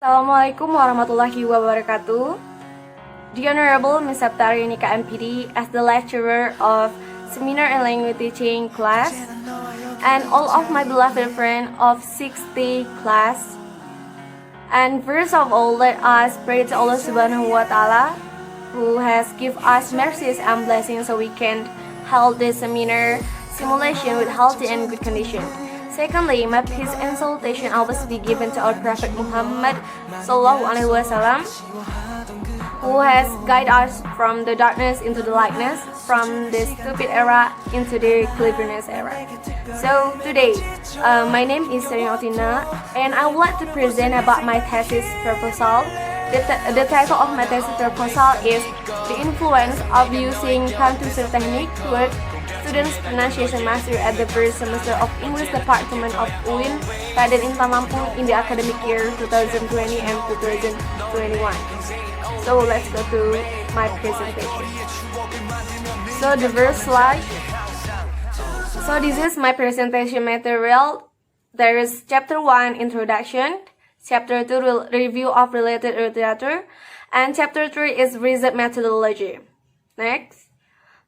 Assalamualaikum warahmatullahi wabarakatuh. The Honorable Ms. Septa Aryanika M.Pd as the lecturer of Seminar and Language Teaching class, and all of my beloved friends of 60 class. And first of all, let us pray to Allah Subhanahu wa Ta'ala, who has given us mercies and blessings so we can hold this seminar simulation with healthy and good condition. Secondly, may peace and salutation always be given to our Prophet Muhammad Sallallahu Alaihi Wasallam, who has guided us from the darkness into the lightness, from the stupid era into the cleverness era. So today, my name is serni oktina, and I would like to present about my thesis proposal. The title of my thesis proposal is The Influence of Using Confusion Technique Toward Students Pronunciation Mastery at the first semester of English Department of UIN Raden Intan Lampung in the academic year 2020 and 2021. So let's go to my presentation. So the first slide. So this is my presentation material. There is chapter 1 introduction, chapter 2 review of related literature, and chapter 3 is research methodology. Next.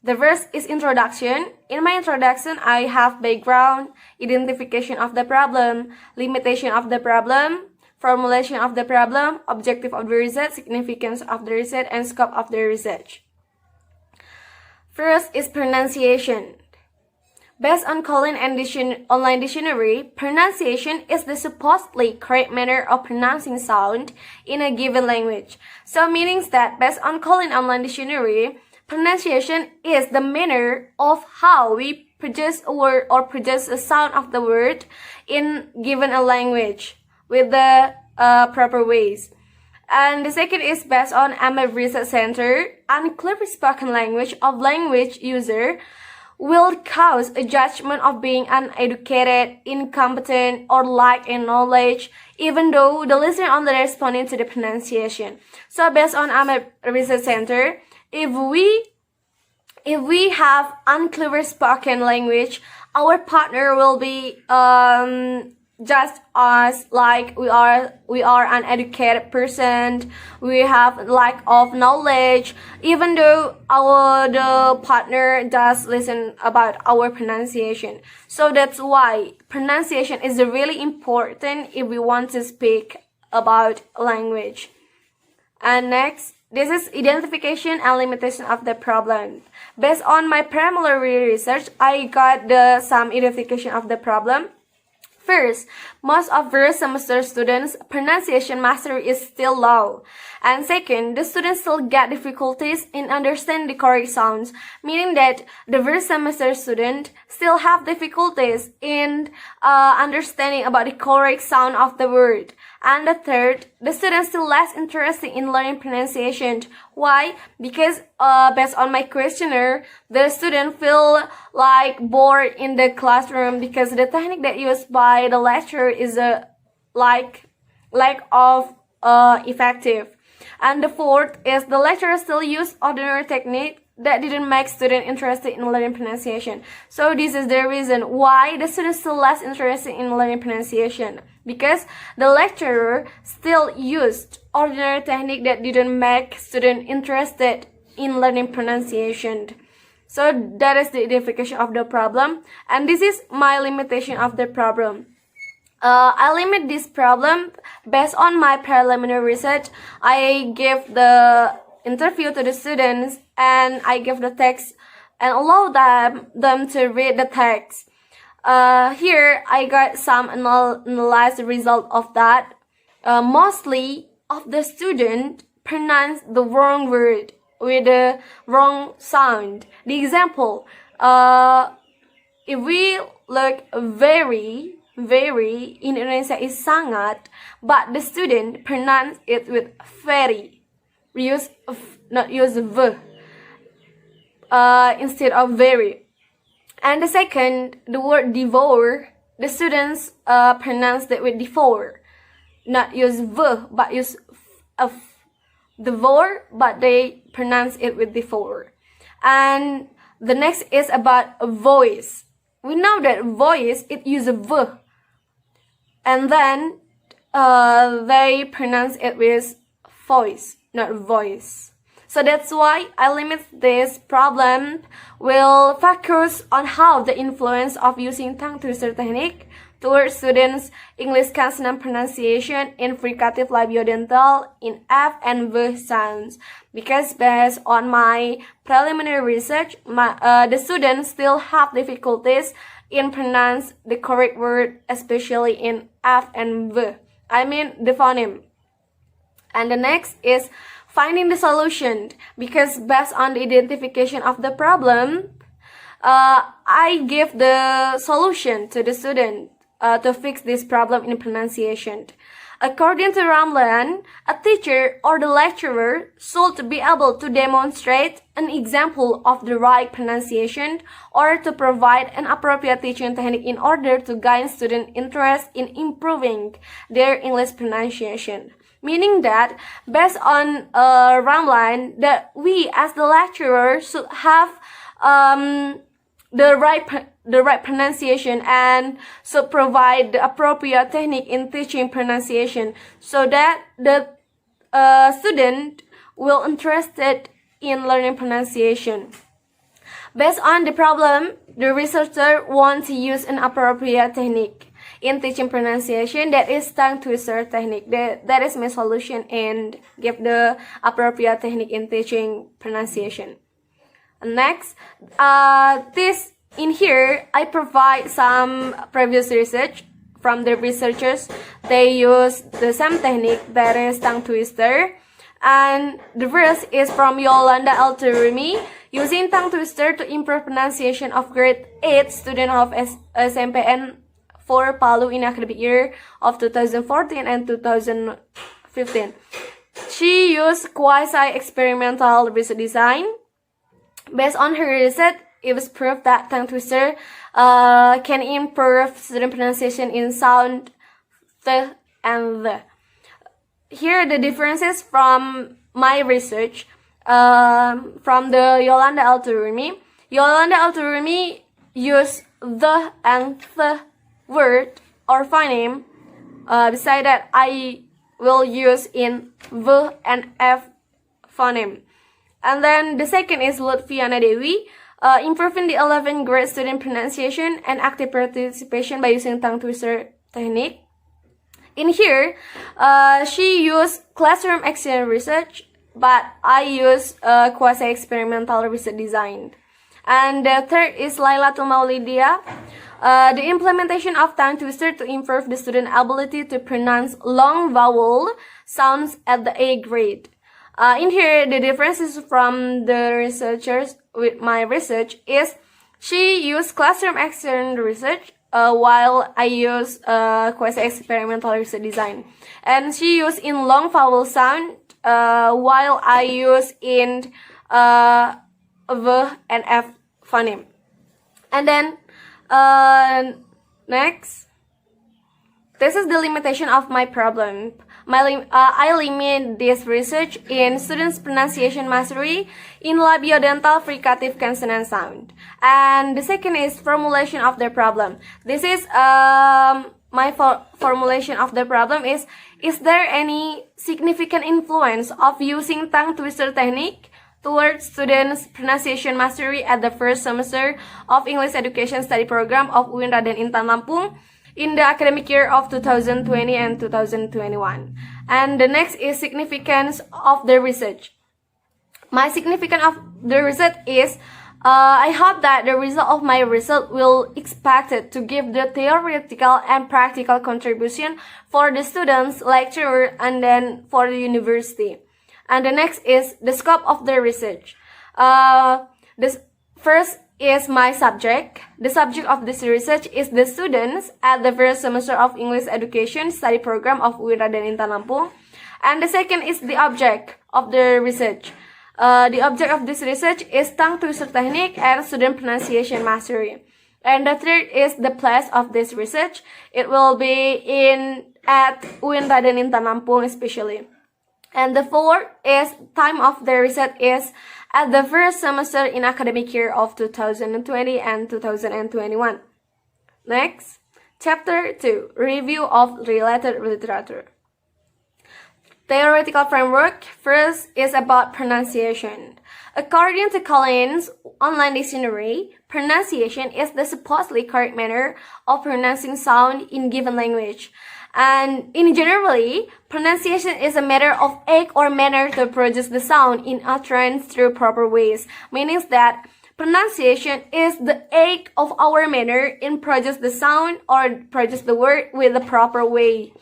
The first is introduction. In my introduction, I have background, identification of the problem, limitation of the problem, formulation of the problem, objective of the research, significance of the research, and scope of the research. First is pronunciation. Based on Collins and online dictionary, pronunciation is the supposedly correct manner of pronouncing sound in a given language. So meaning that based on Collins online dictionary, pronunciation is the manner of how we produce a word or produce a sound of the word in given a language with the proper ways. And the second is based on M.Pd Research Center. Unclearly spoken language of language user will cause a judgment of being uneducated, incompetent, or lack in knowledge, even though the listener only responding to the pronunciation. So based on M.Pd Research Center, if we have unclear spoken language, our partner will be just us, like we are uneducated person, we have lack of knowledge, even though the partner does listen about our pronunciation. So that's why pronunciation is really important if we want to speak about language. And next, this is identification and limitation of the problem. Based on my preliminary research, I got some identification of the problem. First, most of first semester students' pronunciation mastery is still low. And second, the students still get difficulties in understanding the correct sounds, meaning that the first semester student still have difficulties in understanding about the correct sound of the word. And the third, the students still less interested in learning pronunciation. Why? Because based on my questionnaire, the student feel like bored in the classroom because the technique that used by the lecturer is a lack of effective. And the fourth is the lecturer still use ordinary technique that didn't make students interested in learning pronunciation. So this is the reason why the students still less interested in learning pronunciation, because the lecturer still used ordinary technique that didn't make students interested in learning pronunciation. So that is the identification of the problem, and this is my limitation of the problem. I limit this problem based on my preliminary research. I give the interview to the students and I give the text and allow them to read the text. Here I got some analyzed result of that. Mostly of the student pronounce the wrong word with the wrong sound. The example, if we look very in Indonesia is sangat, but the student pronounce it with very. We use not use v instead of very. And the second, the word devour, the students pronounce it with devour, not use v but use f. Devour, but they pronounce it with devour. And the next is about a voice. We know that voice it uses v, and then they pronounce it with voice, not voice. So that's why I limit this problem will focus on how the influence of using tongue twister technique towards students' English consonant pronunciation in fricative labiodental in F and V sounds. Because based on my preliminary research, the students still have difficulties in pronounce the correct word, especially in F and V. I mean the phoneme. And the next is finding the solution, because based on the identification of the problem, I give the solution to the student to fix this problem in pronunciation. According to Ramlan, a teacher or the lecturer should be able to demonstrate an example of the right pronunciation or to provide an appropriate teaching technique in order to gain student interest in improving their English pronunciation. Meaning that, based on Ramlan, that we as the lecturer should have the right pronunciation and should provide the appropriate technique in teaching pronunciation, so that the student will interested in learning pronunciation. Based on the problem, the researcher wants to use an appropriate technique in teaching pronunciation, that is tongue twister technique. That is my solution, and give the appropriate technique in teaching pronunciation. Next, this in here I provide some previous research from the researchers. They use the same technique, that is tongue twister. And the first is from Yolanda Alturimi, using tongue twister to improve pronunciation of grade 8 student of SMPN for Palu in academic year of 2014 and 2015. She used quasi-experimental research design. Based on her research, it was proved that tongue twister can improve student pronunciation in sound th and the. Here are the differences from my research from the Yolanda Alturimi. Yolanda Alturimi used the and the word or phoneme. Beside that, I will use in V and F phoneme. And then the second is Lutfiana Dewi, improving the 11th grade student pronunciation and active participation by using tongue twister technique. In here, she used classroom exchange research, but I use quasi-experimental research design. And the third is Laila Maulidia, the implementation of tongue twister to improve the student ability to pronounce long vowel sounds at the A grade. In here, the differences from the researchers with my research is she used classroom exchange research, while I use quasi-experimental research design. And she used in long vowel sound, while I use in V and F phoneme. And then next, this is the limitation of my problem. I limit this research in students' pronunciation mastery in labiodental fricative consonant sound. And the second is formulation of the problem. This is my formulation of the problem is there any significant influence of using tongue twister technique towards students' pronunciation mastery at the first semester of English Education Study Program of UIN Raden Intan Lampung in the academic year of 2020 and 2021. And the next is significance of the research. My significance of the research is I hope that the result of my research will expected to give the theoretical and practical contribution for the students, lecturer, and then for the university. And the next is the scope of the research. This first is my subject. The subject of this research is the students at the first semester of English Education Study Program of UIN Raden Intan Lampung. And the second is the object of the research. The object of this research is tongue twister technique and student pronunciation mastery. And the third is the place of this research. It will be at UIN Raden Intan Lampung especially. And the fourth is time of the research is at the first semester in academic year of 2020 and 2021. Next, Chapter 2. Review of related literature. Theoretical framework. First is about pronunciation. According to Collins' online dictionary, pronunciation is the supposedly correct manner of pronouncing sound in given language. And in generally, pronunciation is a matter of act or manner to produce the sound in utterance through proper ways, meaning that pronunciation is the act of our manner in produce the sound or produce the word with the proper way.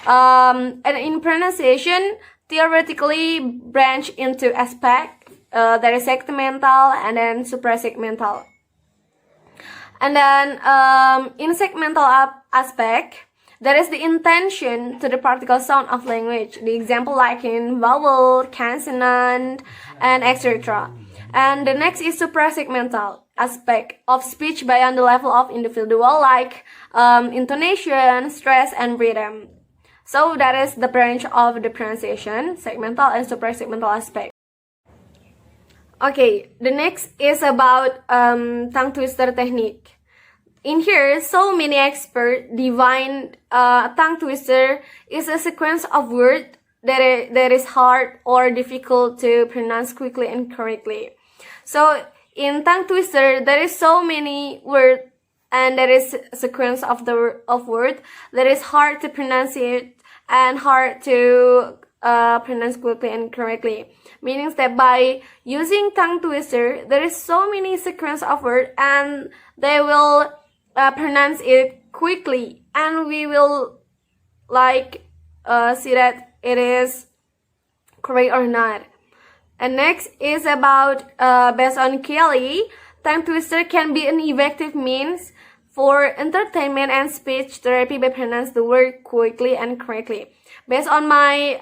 And in pronunciation, theoretically branch into aspect, that is segmental and then suprasegmental. And then in segmental aspect, there is the intention to the particle sound of language. The example like in vowel, consonant, and etc. And the next is suprasegmental aspect of speech beyond the level of individual, like intonation, stress, and rhythm. So that is the branch of the pronunciation, segmental and suprasegmental aspect. Okay, the next is about tongue twister technique. In here, so many experts define tongue twister is a sequence of words that is hard or difficult to pronounce quickly and correctly. So in tongue twister, there is so many words and there is a sequence of words that is hard to pronounce it and hard to pronounce quickly and correctly. Meaning that by using tongue twister, there is so many sequence of words and they will pronounce it quickly, and we will see that it is correct or not. And next is about based on Kelly, tongue twister can be an effective means for entertainment and speech therapy by pronouncing the word quickly and correctly. Based on my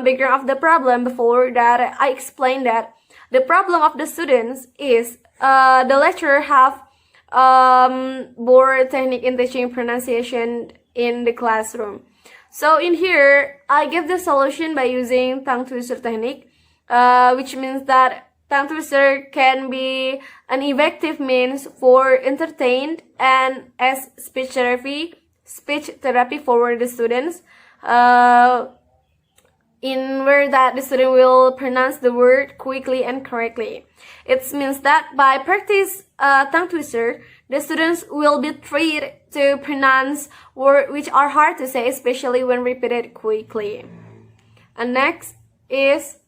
background of the problem before that, I explained that the problem of the students is the lecturer have board technique in teaching pronunciation in the classroom. So in here, I give the solution by using tongue twister technique, which means that tongue twister can be an effective means for entertainment and as speech therapy for the students, in where that the student will pronounce the word quickly and correctly. It means that by practice tongue twister, the students will be trained to pronounce words which are hard to say, especially when repeated quickly. And next is,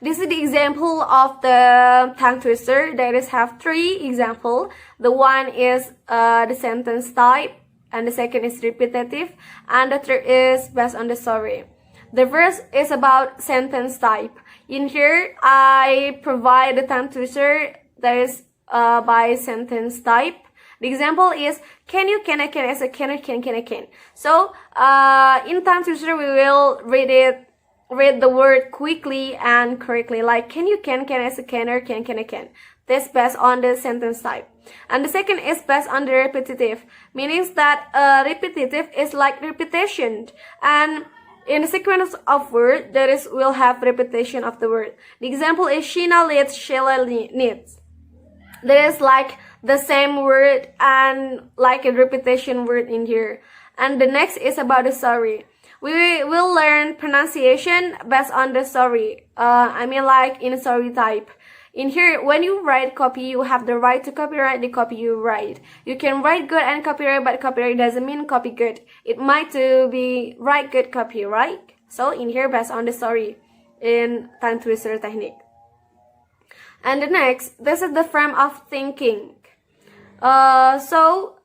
this is the example of the tongue twister. There is have three examples. The one is the sentence type, and the second is repetitive, and the third is based on the story. The first is about sentence type. In here, I provide the tongue twister that is by sentence type. The example is can you, can I, can as a can, I can. So in tongue twister, we will read the word quickly and correctly, like can you, can as a can, or can, I can. This based on the sentence type. And the second is based on the repetitive, meaning that repetitive is like repetition, and in the sequence of word, will have repetition of the word. The example is Sheena leads, Sheila needs. There is like the same word and like a repetition word in here. And the next is about the story. We will learn pronunciation based on the story. Like in story type. In here, when you write copy, you have the right to copyright the copy you write. You can write good and copyright, but copyright doesn't mean copy good. It might be write good copyright. So in here, based on the story in tongue twister technique. And the next, this is the frame of thinking. So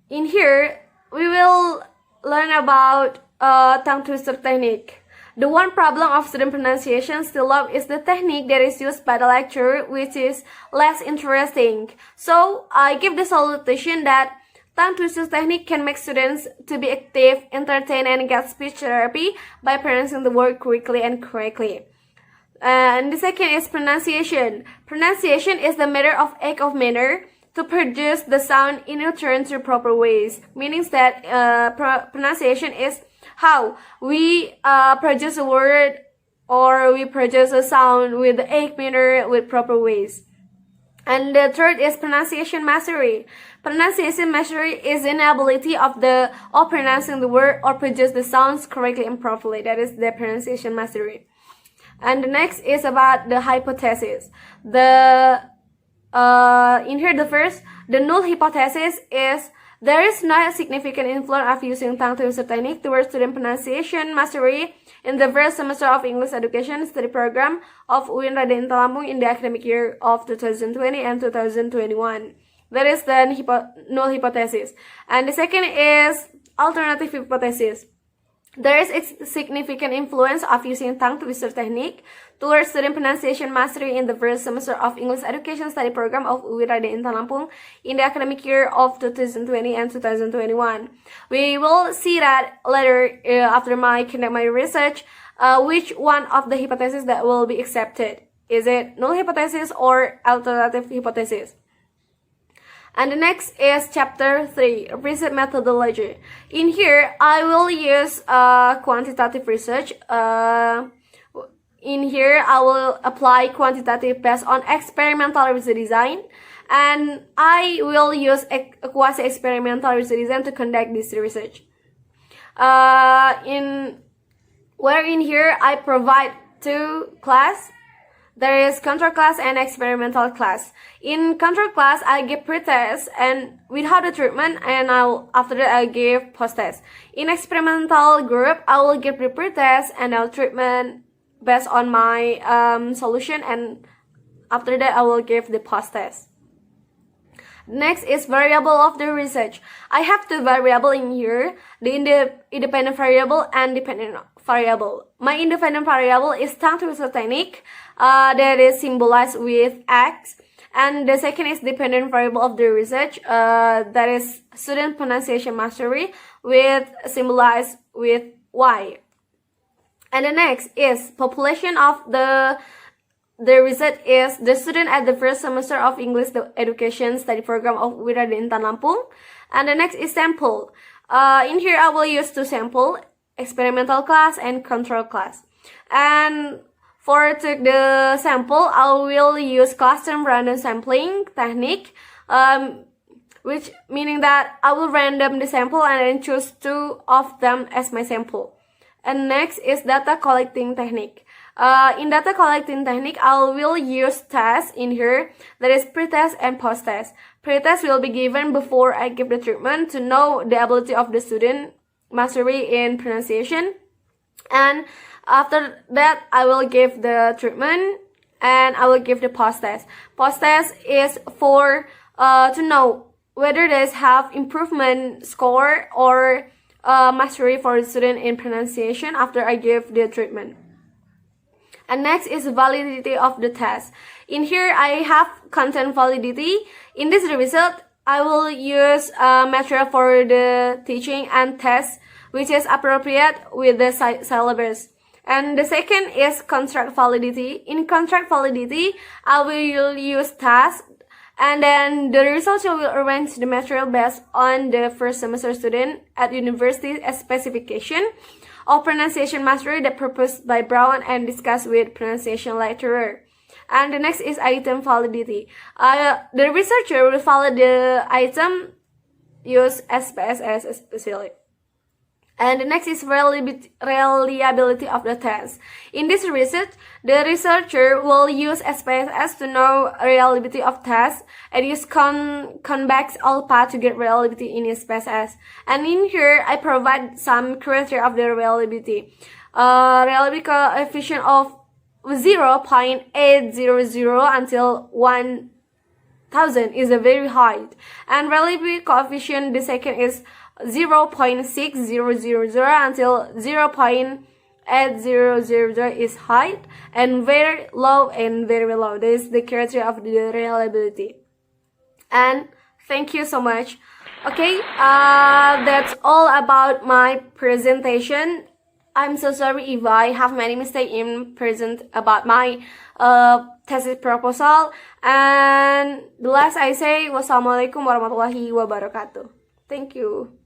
in here, we will learn about tongue twister technique. The one problem of student pronunciation still love is the technique that is used by the lecturer, which is less interesting. So I give the solution that tongue twister technique can make students to be active, entertain, and get speech therapy by pronouncing the word quickly and correctly. And the second is pronunciation. Pronunciation is the matter of act of manner to produce the sound in utterance through proper ways. Meaning that pronunciation is how we produce a word or we produce a sound with the act manner with proper ways. And the third is pronunciation mastery. Pronunciation mastery is the ability of pronouncing the word or produce the sounds correctly and properly. That is the pronunciation mastery. And the next is about the hypothesis. In here, the first, the null hypothesis is there is no significant influence of using tongue twister technique towards student pronunciation mastery in the first semester of English education study program of UIN Raden Lampung in the academic year of 2020 and 2021. That is the null hypothesis. And the second is alternative hypothesis. There is a significant influence of using tongue twister technique towards student pronunciation mastery in the first semester of English education study program of UIN Raden Lampung in the academic year of 2020 and 2021. We will see that later after I conduct my research, which one of the hypotheses that will be accepted. Is it null hypothesis or alternative hypothesis? And the next is chapter 3, research methodology. In here, I will use quantitative research. In here, I will apply quantitative based on experimental research design. And I will use a quasi-experimental research design to conduct this research. In here, I provide two classes. There is control class and experimental class. In control class, I give pre-test and without the treatment, and after that I give post-test. In experimental group, I will give the pre-test and I'll treatment based on my solution, and after that I will give the post-test. Next is variable of the research. I have two variable in here, the independent variable and dependent variable. My independent variable is tongue twister technique, that is symbolized with X. And the second is dependent variable of the research, that is student pronunciation mastery, with symbolized with Y. And the next is population of the research is the student at the first semester of English education study program of UIN Raden Lampung. And the next is sample. In here, I will use two sample, experimental class and control class. And for the sample, I will use custom random sampling technique, which meaning that I will random the sample and then choose two of them as my sample. And next is data collecting technique. In data collecting technique, I will use tests in here, that is pre-test and post-test. Pre-test will be given before I give the treatment to know the ability of the student mastery in pronunciation. And after that, I will give the treatment and I will give the post-test. Post-test is for to know whether they have improvement score or mastery for the student in pronunciation after I give the treatment. And next is validity of the test. In here, I have content validity. In this result, I will use material for the teaching and test, which is appropriate with the syllabus. And the second is contract validity. In contract validity, I will use tasks, and then the results will arrange the material based on the first semester student at university specification of pronunciation mastery that proposed by Brown and discussed with pronunciation lecturer. And the next is item validity. The researcher will validate the item use SPSS especially. And the next is reliability of the test. In this research, the researcher will use SPSS to know reliability of tests and use convex alpha to get reliability in SPSS. And in here, I provide some criteria of the reliability. Reliability coefficient of 0.800 until 1000 is a very high. And reliability coefficient, the second is 0.6000 until 0.8000 is high, and very low and very low. This is the criteria of the reliability. And thank you so much. Okay, that's all about my presentation. I'm so sorry if I have many mistakes in present about my thesis proposal. And the last I say, wassalamualaikum warahmatullahi wabarakatuh. Thank you.